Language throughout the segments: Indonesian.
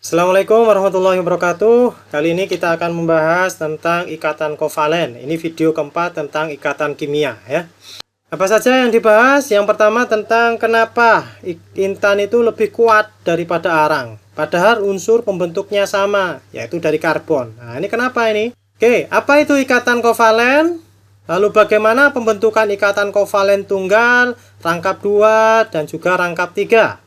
Assalamualaikum warahmatullahi wabarakatuh. Kali ini kita akan membahas tentang ikatan kovalen. Ini video keempat tentang ikatan kimia ya. Apa saja yang dibahas? Yang pertama tentang kenapa intan itu lebih kuat daripada arang. Padahal unsur pembentuknya sama, yaitu dari karbon. Nah, ini kenapa ini? Oke, apa itu ikatan kovalen? Lalu bagaimana pembentukan ikatan kovalen tunggal, rangkap 2, dan juga rangkap 3?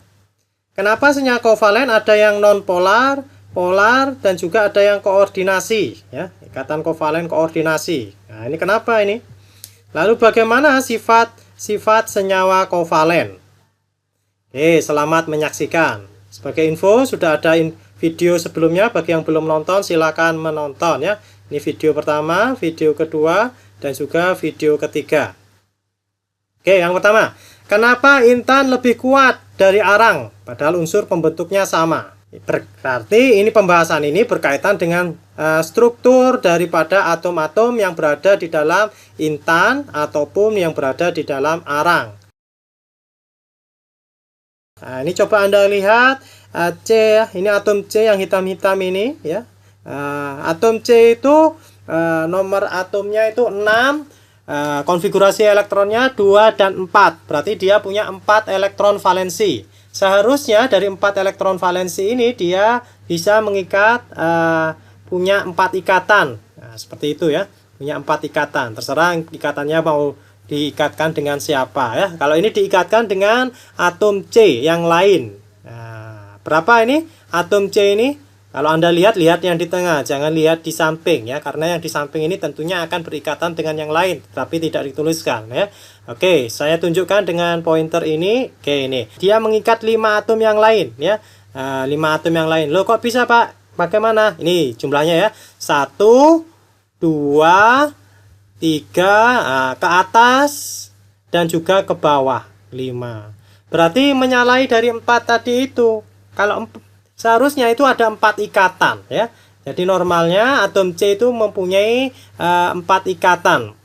Kenapa senyawa kovalen ada yang non-polar, polar, dan juga ada yang koordinasi ya, ikatan kovalen koordinasi. Nah, ini kenapa ini? Lalu bagaimana sifat senyawa kovalen? Oke, selamat menyaksikan. Sebagai info, sudah ada video sebelumnya. Bagi yang belum nonton, silakan menonton ya. Ini video pertama, video kedua, dan juga video ketiga. Oke, yang pertama, kenapa intan lebih kuat dari arang, padahal unsur pembentuknya sama? Berarti ini pembahasan ini berkaitan dengan struktur daripada atom-atom yang berada di dalam intan ataupun yang berada di dalam arang. Nah, ini coba Anda lihat C ya, ini atom C yang hitam-hitam ini ya. Atom C itu nomor atomnya itu 6. Konfigurasi elektronnya 2 dan 4. Berarti dia punya 4 elektron valensi. Seharusnya dari 4 elektron valensi ini dia bisa mengikat punya 4 ikatan. Nah, seperti itu ya. Punya 4 ikatan. Terserah ikatannya mau diikatkan dengan siapa ya. Kalau ini diikatkan dengan atom C yang lain. Nah, berapa ini atom C ini? Kalau Anda lihat yang di tengah, jangan lihat di samping ya, karena yang di samping ini tentunya akan berikatan dengan yang lain, tapi tidak dituliskan ya. Oke, saya tunjukkan dengan pointer ini. Oke, ini dia mengikat 5 atom yang lain ya. 5 atom yang lain. Loh, kok bisa Pak? Bagaimana? Ini jumlahnya ya. 1, 2, 3 ke atas dan juga ke bawah 5. Berarti menyalahi dari 4 tadi itu. Kalau seharusnya itu ada 4 ikatan ya. Jadi normalnya atom C itu mempunyai 4 ikatan.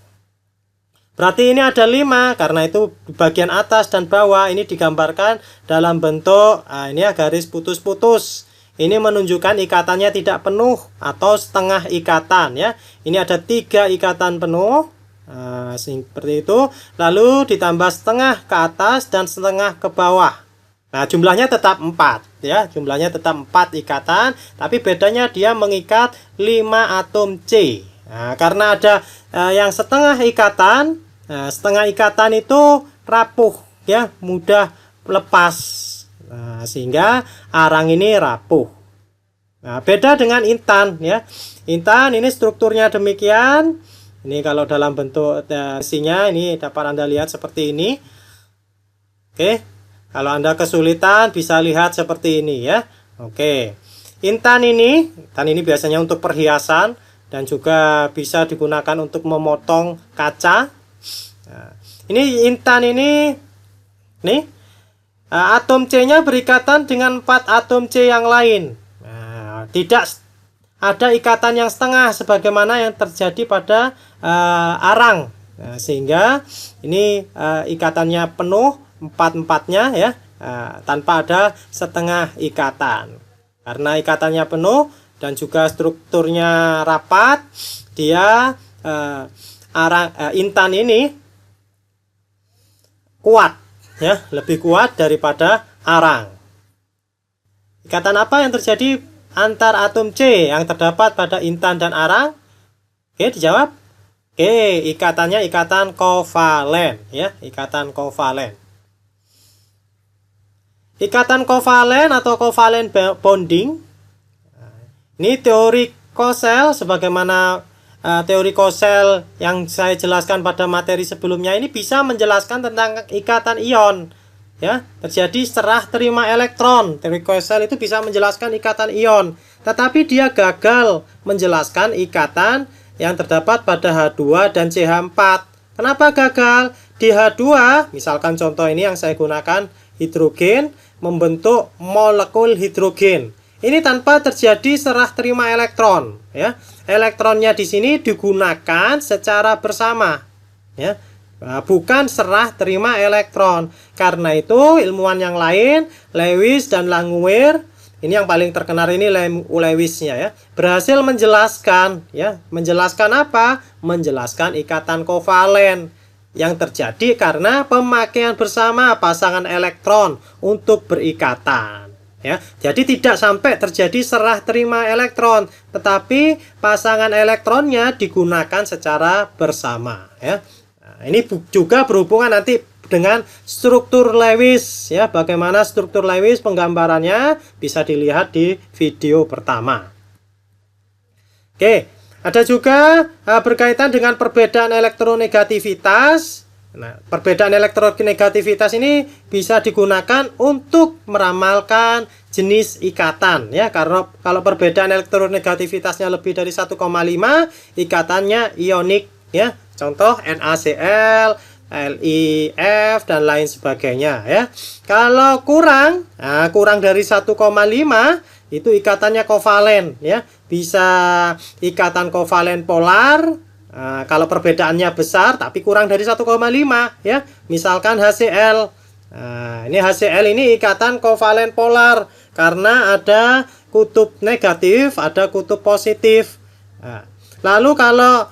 Berarti ini ada 5, karena itu bagian atas dan bawah ini digambarkan dalam bentuk ini ya, garis putus-putus. Ini menunjukkan ikatannya tidak penuh atau setengah ikatan ya. Ini ada 3 ikatan penuh. Seperti itu. Lalu ditambah setengah ke atas dan setengah ke bawah. Nah, jumlahnya tetap 4 ya, jumlahnya tetap 4 ikatan, tapi bedanya dia mengikat 5 atom C. Nah, karena ada yang setengah ikatan, setengah ikatan itu rapuh ya, mudah lepas. Nah, sehingga arang ini rapuh. Nah, beda dengan intan ya. Intan ini strukturnya demikian. Ini kalau dalam bentuk isinya ini dapat Anda lihat seperti ini. Oke. Kalau Anda kesulitan bisa lihat seperti ini ya. Oke. Intan ini biasanya untuk perhiasan dan juga bisa digunakan untuk memotong kaca. Nah, ini intan ini nih atom C-nya berikatan dengan 4 atom C yang lain. Nah, tidak ada ikatan yang setengah sebagaimana yang terjadi pada arang. Nah, sehingga ini ikatannya penuh 4-4-nya ya, tanpa ada setengah ikatan. Karena ikatannya penuh dan juga strukturnya rapat, dia intan ini kuat ya, lebih kuat daripada arang. Ikatan apa yang terjadi antar atom C yang terdapat pada intan dan arang? Oke, dijawab. Oke, ikatannya ikatan kovalen ya, ikatan kovalen. Ikatan kovalen atau kovalen bonding. Ini teori Kosel, sebagaimana teori Kosel yang saya jelaskan pada materi sebelumnya, ini bisa menjelaskan tentang ikatan ion. Ya, terjadi serah terima elektron. Teori Kosel itu bisa menjelaskan ikatan ion, tetapi dia gagal menjelaskan ikatan yang terdapat pada H2 dan CH4. Kenapa gagal? Di H2, misalkan contoh ini yang saya gunakan, hidrogen membentuk molekul hidrogen. Ini tanpa terjadi serah terima elektron ya. Elektronnya di sini digunakan secara bersama ya. bukan serah terima elektron. Karena itu ilmuwan yang lain, Lewis dan Langmuir, ini yang paling terkenal ini Lewis-nya ya, berhasil menjelaskan ya, menjelaskan apa? Menjelaskan ikatan kovalen yang terjadi karena pemakaian bersama pasangan elektron untuk berikatan. Ya, jadi tidak sampai terjadi serah terima elektron, tetapi pasangan elektronnya digunakan secara bersama. Ya, nah, ini juga berhubungan nanti dengan struktur Lewis. Ya, bagaimana struktur Lewis penggambarannya bisa dilihat di video pertama. Oke, ada juga berkaitan dengan perbedaan elektronegativitas. Nah, perbedaan elektronegativitas ini bisa digunakan untuk meramalkan jenis ikatan ya, karena kalau perbedaan elektronegativitasnya lebih dari 1,5, ikatannya ionik ya. Contoh NaCl, LiF dan lain sebagainya ya. Kalau kurang dari 1,5 itu ikatannya kovalen ya. Bisa ikatan kovalen polar. Kalau perbedaannya besar tapi kurang dari 1,5 ya, misalkan HCl. Ini HCl ini ikatan kovalen polar karena ada kutub negatif, ada kutub positif. Lalu kalau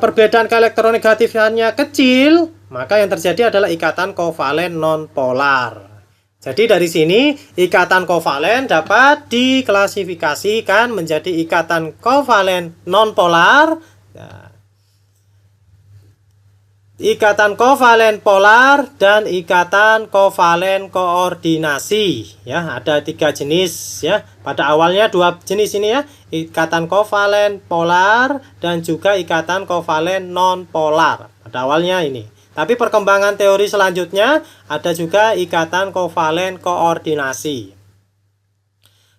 perbedaan keelektronegatifannya kecil, maka yang terjadi adalah ikatan kovalen non-polar. Jadi dari sini ikatan kovalen dapat diklasifikasikan menjadi ikatan kovalen non-polar, ikatan kovalen polar, dan ikatan kovalen koordinasi ya. Ada 3 jenis ya. Pada awalnya 2 jenis ini ya, ikatan kovalen polar dan juga ikatan kovalen non polar. Pada awalnya ini. Tapi perkembangan teori selanjutnya ada juga ikatan kovalen koordinasi.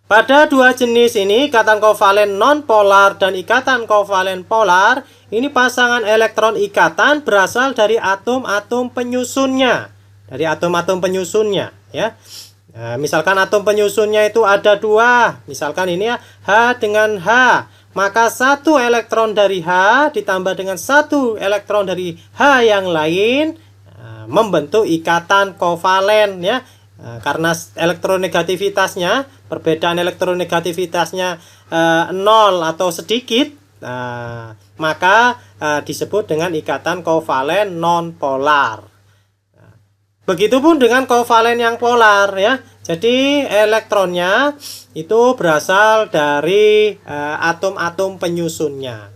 Pada 2 jenis ini, ikatan kovalen non-polar dan ikatan kovalen polar, ini pasangan elektron ikatan berasal dari atom-atom penyusunnya. Dari atom-atom penyusunnya ya. Nah, misalkan atom penyusunnya itu ada 2. Misalkan ini ya, H dengan H. Maka 1 elektron dari H ditambah dengan 1 elektron dari H yang lain membentuk ikatan kovalen ya. Karena elektronegativitasnya, perbedaan elektronegativitasnya 0 atau sedikit, maka disebut dengan ikatan kovalen non-polar. Begitupun dengan kovalen yang polar ya. Jadi elektronnya itu berasal dari atom-atom penyusunnya.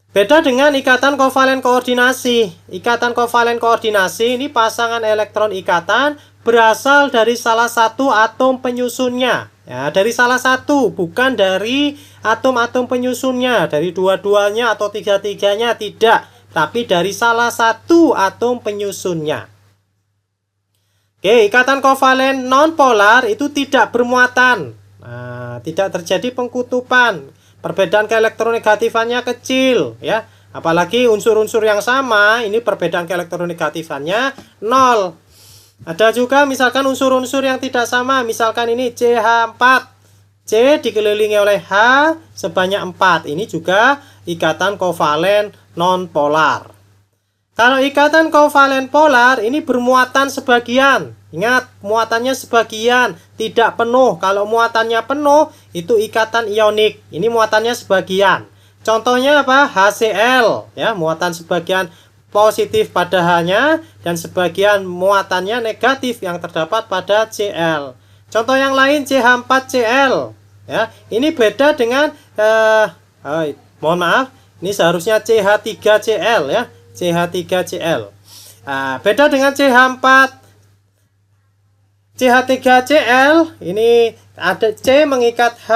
Beda dengan ikatan kovalen koordinasi. Ikatan kovalen koordinasi ini pasangan elektron ikatan berasal dari salah satu atom penyusunnya. Ya, dari salah satu, bukan dari atom-atom penyusunnya, dari dua-duanya atau tiga-tiganya tidak, tapi dari salah satu atom penyusunnya. Oke, ikatan kovalen non-polar itu tidak bermuatan. Nah, tidak terjadi pengkutupan. Perbedaan keelektronegatifannya kecil ya. Apalagi unsur-unsur yang sama, ini perbedaan keelektronegatifannya 0. Ada juga misalkan unsur-unsur yang tidak sama, misalkan ini CH4. C dikelilingi oleh H sebanyak 4. Ini juga ikatan kovalen non-polar. Kalau ikatan kovalen polar ini bermuatan sebagian. Ingat, muatannya sebagian, tidak penuh. Kalau muatannya penuh, itu ikatan ionik. Ini muatannya sebagian. Contohnya apa? HCl, ya, muatan sebagian positif pada H-nya dan sebagian muatannya negatif yang terdapat pada Cl. Contoh yang lain CH4Cl, ya. Ini beda dengan mohon maaf, ini seharusnya CH3Cl ya, CH3Cl. Beda dengan CH3Cl, ini ada C mengikat H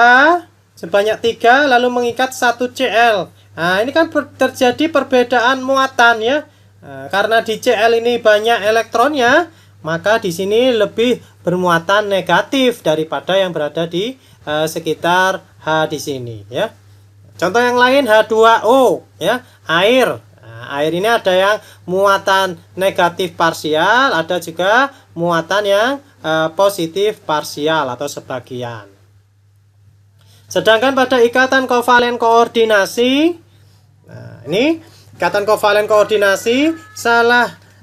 sebanyak 3 lalu mengikat 1 Cl. Nah, ini kan terjadi perbedaan muatan ya. Karena di Cl ini banyak elektronnya, maka di sini lebih bermuatan negatif daripada yang berada di sekitar H di sini ya. Contoh yang lain H2O ya, air. Air ini ada yang muatan negatif parsial, ada juga muatan yang positif parsial atau sebagian. Sedangkan pada ikatan kovalen koordinasi, ini ikatan kovalen koordinasi,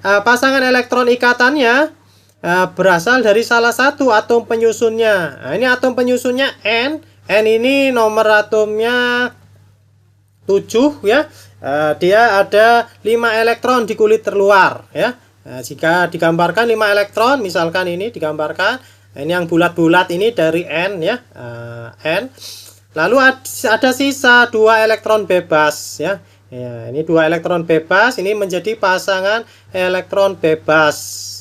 pasangan elektron ikatannya berasal dari salah satu atom penyusunnya. Nah, ini atom penyusunnya N. N ini nomor atomnya 7 ya. Dia ada 5 elektron di kulit terluar ya. Jika digambarkan 5 elektron, misalkan ini digambarkan, ini yang bulat-bulat ini dari N ya, N. Lalu ada sisa 2 elektron bebas ya. Ya, ini 2 elektron bebas, ini menjadi pasangan elektron bebas.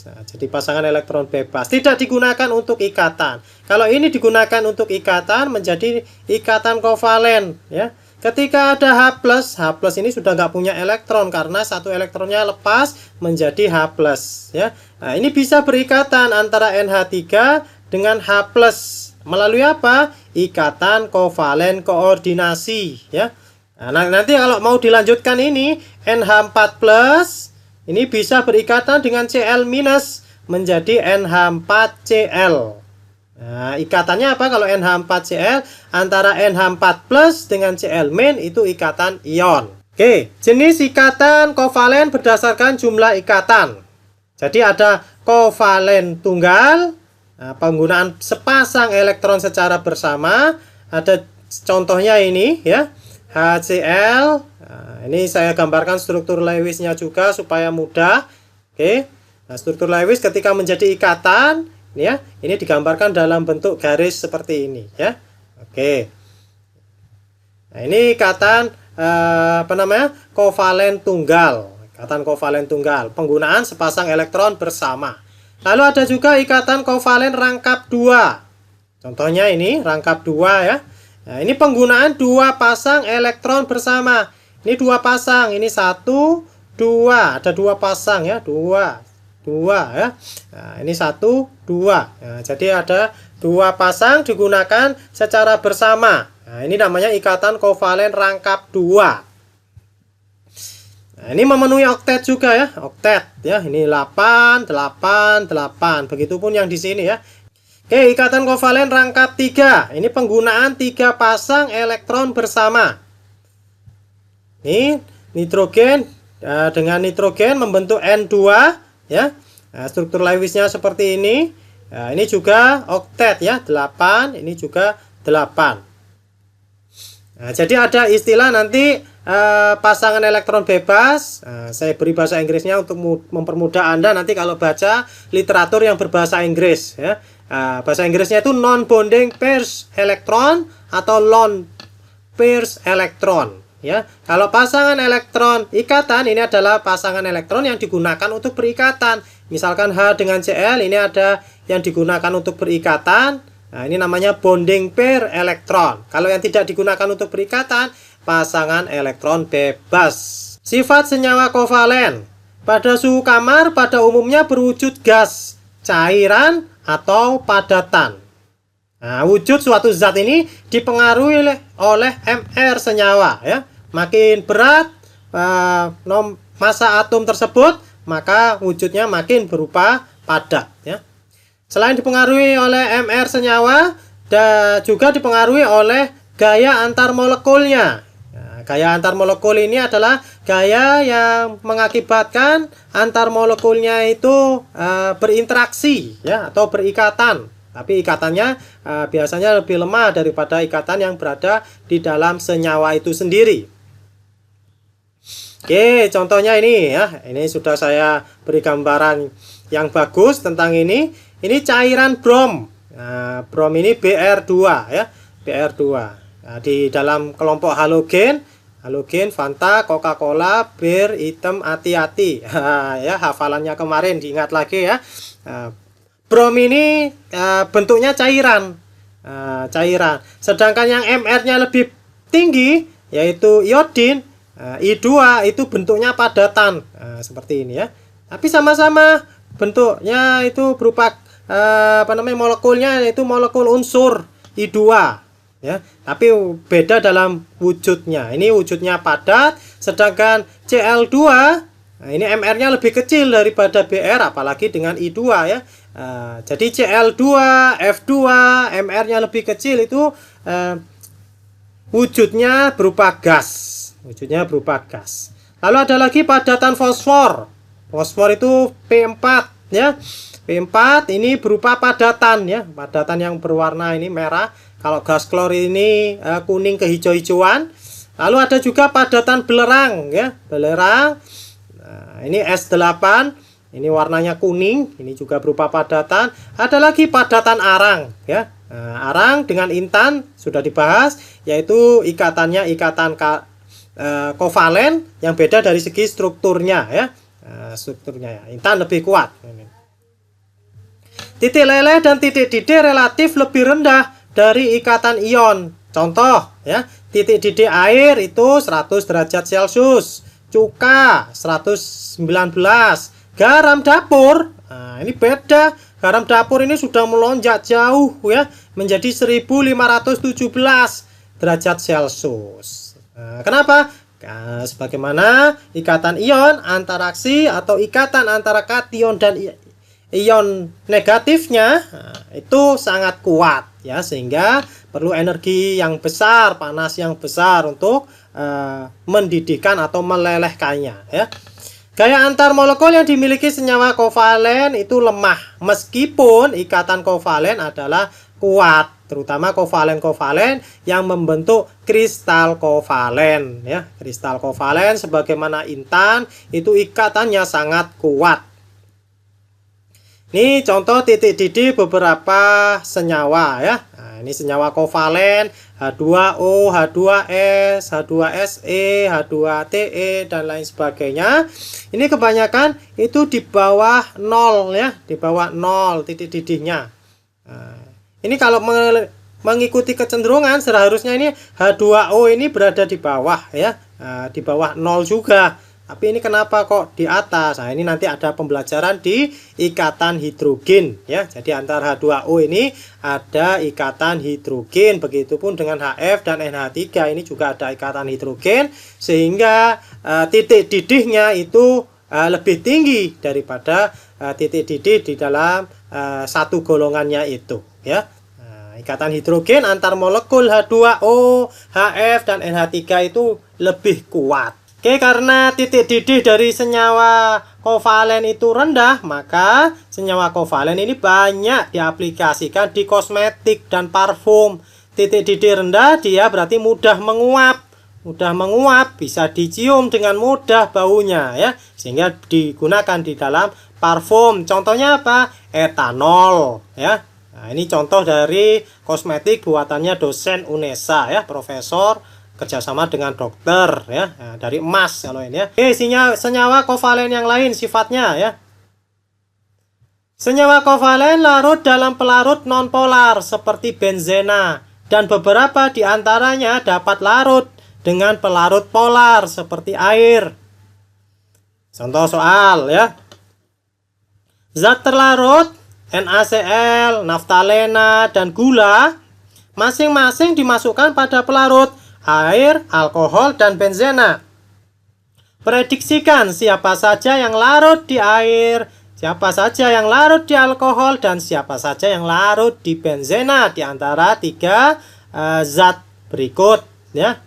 Nah, jadi pasangan elektron bebas tidak digunakan untuk ikatan. Kalau ini digunakan untuk ikatan, menjadi ikatan kovalen ya. Ketika ada H+, H+ ini sudah nggak punya elektron karena satu elektronnya lepas menjadi H+, ya. Nah, ini bisa berikatan antara NH3 dengan H+ melalui apa? Ikatan kovalen koordinasi, ya. Nah, nanti kalau mau dilanjutkan ini NH4+ ini bisa berikatan dengan Cl- menjadi NH4Cl. Nah, ikatannya apa kalau NH4Cl? Antara NH4+ dengan Cl- itu ikatan ion. Oke, jenis ikatan kovalen berdasarkan jumlah ikatan. Jadi ada kovalen tunggal, penggunaan sepasang elektron secara bersama. Ada contohnya ini ya, HCl. Nah, ini saya gambarkan struktur Lewisnya juga supaya mudah. Oke, nah, struktur Lewis ketika menjadi ikatan ya, ini digambarkan dalam bentuk garis seperti ini ya. Oke. Nah, ini ikatan kovalen tunggal. Ikatan kovalen tunggal, penggunaan sepasang elektron bersama. Lalu ada juga ikatan kovalen rangkap 2. Contohnya ini rangkap 2 ya. Nah, ini penggunaan 2 pasang elektron bersama. Ini 2 pasang, ini 1, 2. Ada 2 pasang ya, 2 ya. Nah, ini 1, 2. Nah, jadi ada 2 pasang digunakan secara bersama. Nah, ini namanya ikatan kovalen rangkap 2. Nah, ini memenuhi oktet juga ya, oktet ya. Ini 8, 8, 8. Begitupun yang di sini ya. Oke, ikatan kovalen rangkap 3. Ini penggunaan 3 pasang elektron bersama. Ini nitrogen dengan nitrogen membentuk N2 ya. Nah, struktur Lewisnya seperti ini. Nah, ini juga oktet ya, 8, ini juga 8. Nah, jadi ada istilah nanti pasangan elektron bebas. Nah, saya beri bahasa Inggrisnya untuk mempermudah Anda nanti kalau baca literatur yang berbahasa Inggris ya. Nah, bahasa Inggrisnya itu non-bonding pairs elektron atau lone pairs elektron ya. Kalau pasangan elektron ikatan, ini adalah pasangan elektron yang digunakan untuk berikatan. Misalkan H dengan Cl, ini ada yang digunakan untuk berikatan. Nah, ini namanya bonding pair elektron. Kalau yang tidak digunakan untuk berikatan, pasangan elektron bebas. Sifat senyawa kovalen. Pada suhu kamar pada umumnya berwujud gas, cairan, atau padatan. Nah, wujud suatu zat ini dipengaruhi oleh MR senyawa ya. Makin berat massa atom tersebut, maka wujudnya makin berupa padat ya. Selain dipengaruhi oleh MR senyawa, juga dipengaruhi oleh gaya antar molekulnya. Nah, gaya antar molekul ini adalah gaya yang mengakibatkan antar molekulnya itu berinteraksi ya, atau berikatan. Tapi ikatannya biasanya lebih lemah daripada ikatan yang berada di dalam senyawa itu sendiri. Oke, contohnya ini ya. Ini sudah saya beri gambaran yang bagus tentang ini. Ini cairan brom. Nah, brom ini Br2 ya, Br2. Nah, di dalam kelompok halogen, Fanta, Coca-Cola, bir, hitam, hati-hati. Ya, hafalannya kemarin diingat lagi ya. Brom ini bentuknya cairan. Cairan. Sedangkan yang MR-nya lebih tinggi yaitu iodin, I2 itu bentuknya padatan. Seperti ini ya. Tapi sama-sama bentuknya itu berupa molekulnya itu molekul unsur I2 ya, tapi beda dalam wujudnya. Ini wujudnya padat, sedangkan Cl2 ini MR-nya lebih kecil daripada Br, apalagi dengan I2 ya. Jadi Cl2, F2, MR-nya lebih kecil itu wujudnya berupa gas. Lalu ada lagi padatan fosfor. Fosfor itu P4 ya. P4 ini berupa padatan ya, padatan yang berwarna ini merah. Kalau gas klor ini kuning kehijau-hijauan. Lalu ada juga padatan belerang ya, belerang. Nah, ini S8, ini warnanya kuning, ini juga berupa padatan. Ada lagi padatan arang ya. Nah, arang dengan intan sudah dibahas, yaitu ikatannya ikatan kovalen yang beda dari segi strukturnya ya. Nah, strukturnya ya. Intan lebih kuat. Titik leleh dan titik didih relatif lebih rendah dari ikatan ion. Contoh ya, titik didih air itu 100 derajat Celcius, cuka 119, garam dapur, nah ini beda. Garam dapur ini sudah melonjak jauh ya, menjadi 1517 derajat Celcius. Nah, kenapa? Nah, sebagaimana ikatan ion antaraksi atau ikatan antara kation dan ion negatifnya itu sangat kuat ya, sehingga perlu energi yang besar, panas yang besar untuk mendidihkan atau melelehkannya ya. Gaya antar molekul yang dimiliki senyawa kovalen itu lemah, meskipun ikatan kovalen adalah kuat, terutama kovalen-kovalen yang membentuk kristal kovalen ya. Kristal kovalen sebagaimana intan itu ikatannya sangat kuat. Ini contoh titik didih beberapa senyawa ya. Nah, ini senyawa kovalen H2O, H2S, H2Se, H2Te dan lain sebagainya. Ini kebanyakan itu di bawah 0 ya, di bawah 0 titik didihnya. Nah, ini kalau mengikuti kecenderungan seharusnya ini H2O ini berada di bawah ya. Nah, di bawah 0 juga. Tapi ini kenapa kok di atas? Nah, ini nanti ada pembelajaran di ikatan hidrogen ya. Jadi antara H2O ini ada ikatan hidrogen, begitupun dengan HF dan NH3 ini juga ada ikatan hidrogen, sehingga titik didihnya itu lebih tinggi daripada titik didih di dalam satu golongannya itu ya. Ikatan hidrogen antar molekul H2O, HF dan NH3 itu lebih kuat. Oke, karena titik didih dari senyawa kovalen itu rendah, maka senyawa kovalen ini banyak diaplikasikan di kosmetik dan parfum. Titik didih rendah dia berarti mudah menguap. Mudah menguap, bisa dicium dengan mudah baunya ya, sehingga digunakan di dalam parfum. Contohnya apa? Etanol ya. Nah, ini contoh dari kosmetik buatannya dosen UNESA ya, profesor kerjasama dengan dokter ya. Nah, dari emas kalau ini ya. Oke, senyawa kovalen yang lain sifatnya ya. Senyawa kovalen larut dalam pelarut nonpolar seperti benzena, dan beberapa diantaranya dapat larut dengan pelarut polar seperti air. Contoh soal ya. Zat terlarut NaCl, naftalena, dan gula masing-masing dimasukkan pada pelarut air, alkohol, dan benzena. Prediksikan siapa saja yang larut di air, siapa saja yang larut di alkohol, dan siapa saja yang larut di benzena di antara tiga zat berikut ya.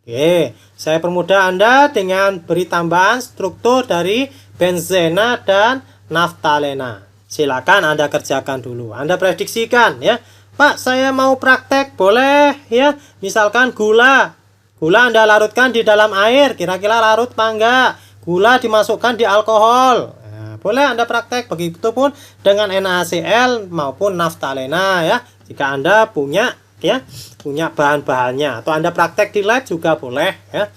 Oke, saya permudah Anda dengan beri tambahan struktur dari benzena dan naftalena. Silakan Anda kerjakan dulu. Anda prediksikan ya. Pak, saya mau praktek, boleh ya. Misalkan gula Anda larutkan di dalam air, kira-kira larut apa enggak? Gula dimasukkan di alkohol, nah, boleh Anda praktek. Begitupun dengan NaCl maupun naftalena ya. Jika Anda punya bahan-bahannya, atau Anda praktek di lab juga boleh ya.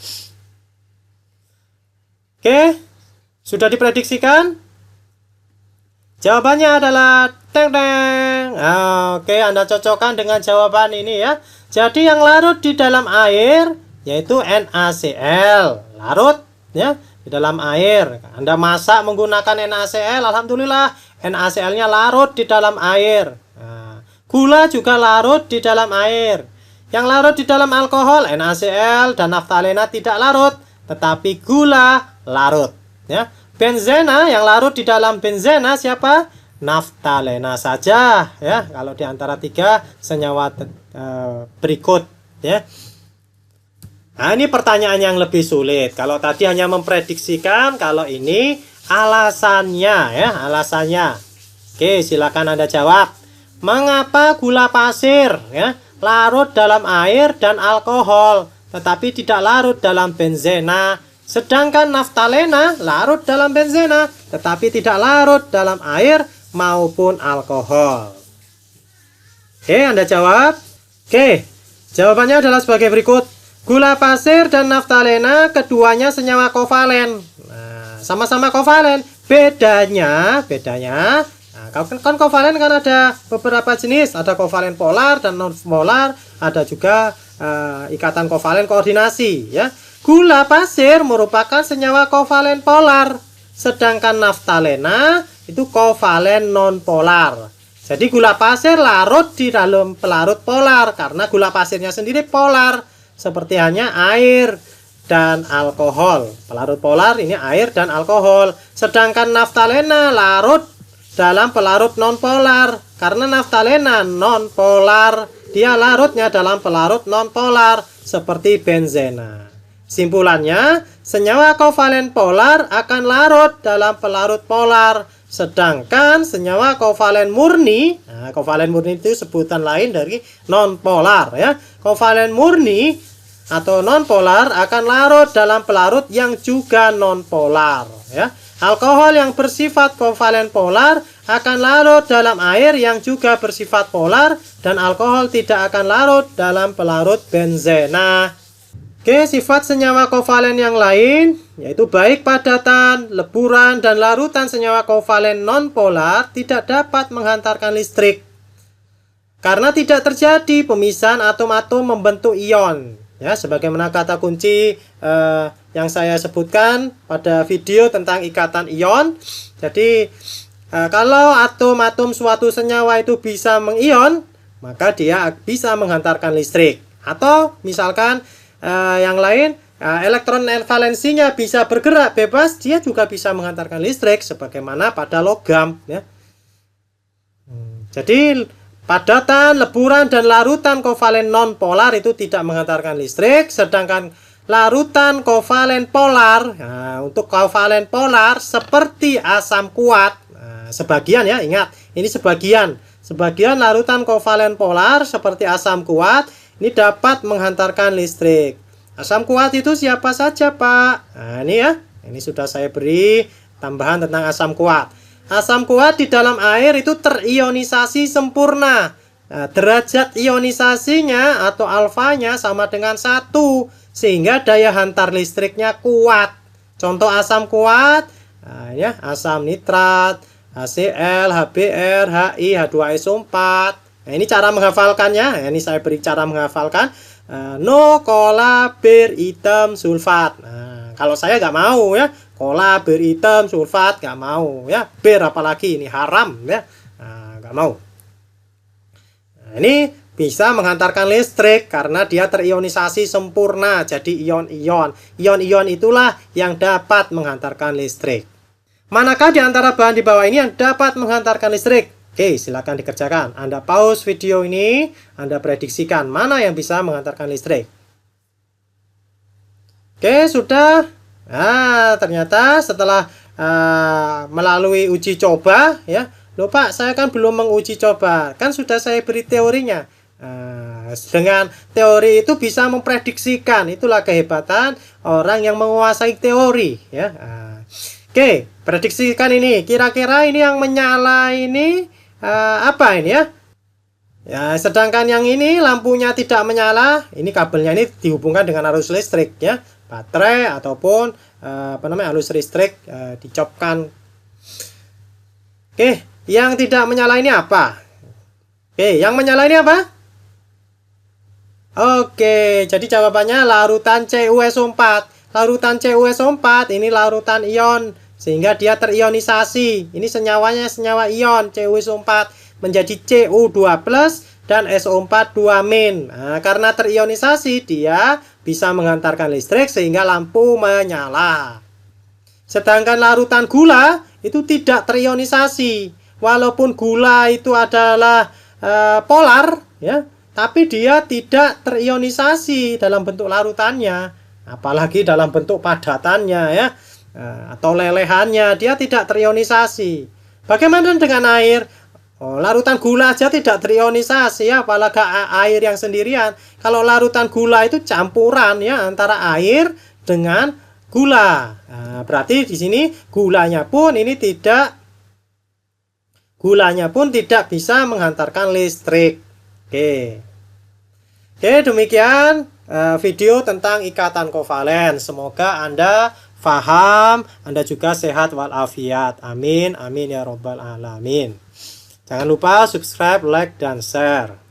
Oke, sudah diprediksikan? Jawabannya adalah teng-teng. Oke, Anda cocokkan dengan jawaban ini ya. Jadi yang larut di dalam air yaitu NaCl, larut ya di dalam air. Anda masak menggunakan NaCl, alhamdulillah NaCl-nya larut di dalam air. Nah, gula juga larut di dalam air. Yang larut di dalam alkohol NaCl dan naftalena tidak larut, tetapi gula larut ya. Benzena, yang larut di dalam benzena siapa? Naftalena saja ya, kalau di antara tiga senyawa berikut ya. Nah, ini pertanyaan yang lebih sulit. Kalau tadi hanya memprediksikan, kalau ini alasannya ya, alasannya. Oke, silakan Anda jawab. Mengapa gula pasir ya larut dalam air dan alkohol, tetapi tidak larut dalam benzena, sedangkan naftalena larut dalam benzena, tetapi tidak larut dalam air maupun alkohol? Oke, Anda jawab. Oke, jawabannya adalah sebagai berikut. Gula pasir dan naftalena keduanya senyawa kovalen. Nah, sama-sama kovalen. Bedanya, nah, kan kovalen kan ada beberapa jenis. Ada kovalen polar dan non polar. Ada juga ikatan kovalen koordinasi. Ya, gula pasir merupakan senyawa kovalen polar, sedangkan naftalena itu kovalen non polar. Jadi gula pasir larut di dalam pelarut polar karena gula pasirnya sendiri polar, seperti hanya air dan alkohol. Pelarut polar ini air dan alkohol. Sedangkan naftalena larut dalam pelarut non-polar karena naftalena non-polar. Dia larutnya dalam pelarut non-polar seperti benzena. Simpulannya, senyawa kovalen polar akan larut dalam pelarut polar, sedangkan senyawa kovalen murni, nah, kovalen murni itu sebutan lain dari non-polar ya. Kovalen murni atau non-polar akan larut dalam pelarut yang juga non-polar ya. Alkohol yang bersifat kovalen polar akan larut dalam air yang juga bersifat polar, dan alkohol tidak akan larut dalam pelarut benzena. Oke, sifat senyawa kovalen yang lain yaitu baik padatan, leburan, dan larutan senyawa kovalen non-polar tidak dapat menghantarkan listrik karena tidak terjadi pemisahan atom-atom membentuk ion. Ya, sebagaimana kata kunci yang saya sebutkan pada video tentang ikatan ion. Jadi kalau atom-atom suatu senyawa itu bisa mengion, maka dia bisa menghantarkan listrik. Atau misalkan yang lain, elektron valensinya bisa bergerak bebas, dia juga bisa menghantarkan listrik sebagaimana pada logam ya. Jadi padatan, leburan, dan larutan kovalen non-polar itu tidak menghantarkan listrik, sedangkan larutan kovalen polar, nah, untuk kovalen polar seperti asam kuat, nah, sebagian ya, ingat, ini sebagian larutan kovalen polar seperti asam kuat ini dapat menghantarkan listrik. Asam kuat itu siapa saja, Pak? Nah, ini ya. Ini sudah saya beri tambahan tentang asam kuat. Asam kuat di dalam air itu terionisasi sempurna. Nah, derajat ionisasinya atau alfanya sama dengan 1, sehingga daya hantar listriknya kuat. Contoh asam kuat, nah, ya, asam nitrat, HCl, HBr, HI, H2SO4. Nah, ini cara menghafalkannya. Nah, ini saya beri cara menghafalkan. No cola bir hitam sulfat. Nah, kalau saya nggak mau ya, cola bir hitam sulfat nggak mau ya, bir apalagi ini haram ya, nggak mau. Nah, ini bisa menghantarkan listrik karena dia terionisasi sempurna jadi ion-ion. Ion-ion itulah yang dapat menghantarkan listrik. Manakah di antara bahan di bawah ini yang dapat menghantarkan listrik? Oke, silakan dikerjakan. Anda pause video ini, Anda prediksikan mana yang bisa menghantarkan listrik. Oke, sudah. Nah, ternyata setelah melalui uji coba, ya, loh Pak, saya kan belum menguji coba. Kan sudah saya beri teorinya. Dengan teori itu bisa memprediksikan. Itulah kehebatan orang yang menguasai teori, ya. Oke, prediksikan ini. Kira-kira ini yang menyala ini apa ini ya? Ya, sedangkan yang ini lampunya tidak menyala, ini kabelnya ini dihubungkan dengan arus listrik ya, baterai ataupun arus listrik dicopkan. Oke, yang tidak menyala ini apa? Oke, yang menyala ini apa? Oke, jadi jawabannya larutan CuSO4. Larutan CuSO4 ini larutan ion, sehingga dia terionisasi. Ini senyawanya senyawa ion CuSO4 menjadi Cu2+ dan SO4 2-. Nah, karena terionisasi dia bisa menghantarkan listrik sehingga lampu menyala. Sedangkan larutan gula itu tidak terionisasi. Walaupun gula itu adalah polar ya, tapi dia tidak terionisasi dalam bentuk larutannya, apalagi dalam bentuk padatannya ya. Atau lelehannya dia tidak terionisasi. Bagaimana dengan air? Oh, larutan gula aja tidak terionisasi ya, apalagi air yang sendirian. Kalau larutan gula itu campuran ya antara air dengan gula. Nah, berarti di sini gulanya pun tidak bisa menghantarkan listrik. Oke. Oke, demikian video tentang ikatan kovalen. Semoga Anda paham, Anda juga sehat walafiat. Amin, amin ya robbal alamin. Jangan lupa subscribe, like, dan share.